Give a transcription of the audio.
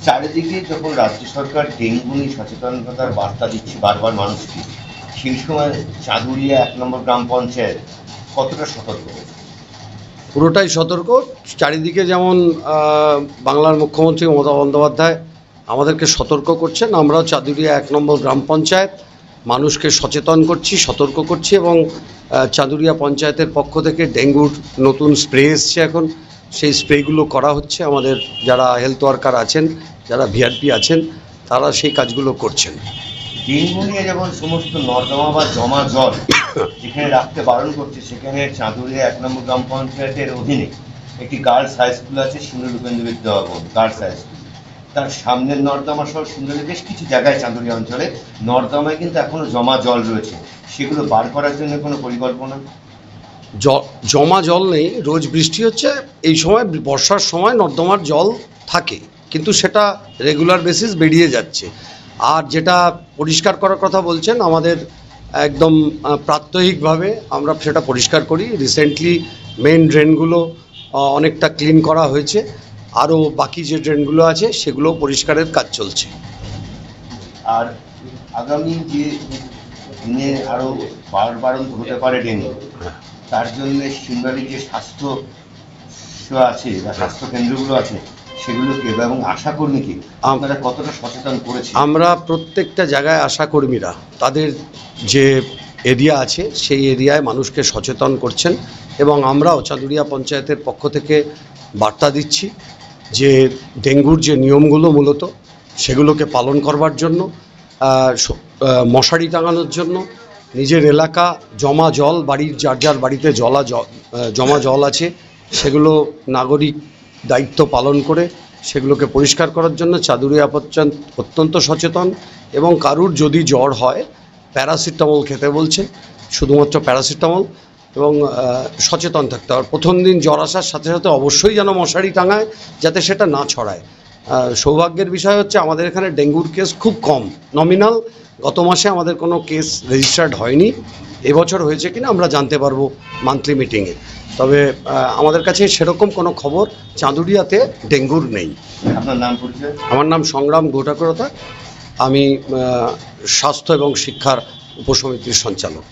চারিদিকে যখন রাজ্য সরকার ডেঙ্গু নিয়ে সচেতনতার বার্তা দিচ্ছে বারবার মানুষকে, সেই সময় চাঁদুরিয়া 1 নম্বর গ্রাম পঞ্চায়েত কতটা সতর্ক? পুরোটাই সতর্ক। চারিদিকে যেমন বাংলার মুখ্যমন্ত্রী মমতা বন্দ্যোপাধ্যায় আমাদেরকে সতর্ক করছেন, আমরাও চাঁদুরিয়া 1 নম্বর গ্রাম পঞ্চায়েত মানুষকে সচেতন করছি, সতর্ক করছি। এবং চাঁদুরিয়া পঞ্চায়েতের পক্ষ থেকে ডেঙ্গুর নতুন স্প্রে এসছে এখন, সেই স্প্রেগুলো করা হচ্ছে। আমাদের যারা হেলথ ওয়ার্কার আছেন, যারা ভিআরপি আছেন, তারা সেই কাজগুলো করছেন। ডেঙ্গু নিয়ে যেমন সমস্ত নর্দমা বা জমা জল যেখানে রাখতে বারণ করছে, সেখানে চাঁদুরিয়া 1 নম্বর গ্রাম পঞ্চায়েতের অধীনে একটি গার্লস হাই স্কুল আছে, সুন্দর Upendra Vidyabhavan girls high school. তার সামনের নর্দমা সহ সুন্দরের বেশ কিছু জায়গায় চাঁদুরিয়া অঞ্চলে নর্দমায় কিন্তু এখনো জমা জল রয়েছে, সেগুলো বার করার জন্য কোনো পরিকল্পনা? জমা জল নেই, রোজ বৃষ্টি হচ্ছে। এই সময় বর্ষার সময় নর্দমার জল থাকে, কিন্তু সেটা রেগুলার বেসিস বেরিয়ে যাচ্ছে। আর যেটা পরিষ্কার করার কথা বলছেন, আমাদের একদম প্রাত্যহিকভাবে আমরা সেটা পরিষ্কার করি। রিসেন্টলি মেন ড্রেনগুলো অনেকটা ক্লিন করা হয়েছে, আরও বাকি যে ড্রেনগুলো আছে সেগুলো পরিষ্কারের কাজ চলছে। আর আগামী যে দিনে আরও বাড়ন্ত হতে পারে ডেঙ্গু, তার জন্য সিংবাড়ি যে স্বাস্থ্য আছে বা স্বাস্থ্য কেন্দ্রগুলো আছে সেগুলোকে এবং আশাকর্মীকে আপনারা কতটা সচেতন করেছেন? আমরা প্রত্যেকটা জায়গায় আশাকর্মীরা তাদের যে এরিয়া আছে সেই এরিয়ায় মানুষকে সচেতন করছেন, এবং আমরাও চাঁদুরিয়া পঞ্চায়েতের পক্ষ থেকে বার্তা দিচ্ছি যে ডেঙ্গুর যে নিয়মগুলো মূলত সেগুলোকে পালন করবার জন্য, মশারি টাঙানোর জন্য, নিজের এলাকা জমা জল, বাড়ির যার যার বাড়িতে জমা জল আছে সেগুলো নাগরিক দায়িত্ব পালন করে সেগুলোকে পরিষ্কার করার জন্য চাঁদুরিয়া পঞ্চায়েত অত্যন্ত সচেতন। এবং কারুর যদি জ্বর হয় প্যারাসিটামল খেতে বলছে, শুধুমাত্র প্যারাসিটামল, এবং সচেতন থাকতে হবে। প্রথম দিন জ্বর আসার সাথে সাথে অবশ্যই যেন মশারি টাঙায়, যাতে সেটা না ছড়ায়। সৌভাগ্যের বিষয় হচ্ছে আমাদের এখানে ডেঙ্গুর কেস খুব কম, নমিনাল। গত মাসে আমাদের কোনো কেস রেজিস্টার্ড হয়নি, এবছর হয়েছে কিনা আমরা জানতে পারবো মান্থলি মিটিংয়ে। তবে আমাদের কাছে সেরকম কোনো খবর চাঁদুরিয়াতে ডেঙ্গুর নেই। আপনার নাম পরিচয়? আমার নাম সংগ্রাম গোটাকরতা, আমি স্বাস্থ্য এবং শিক্ষার উপসমিতির সঞ্চালক।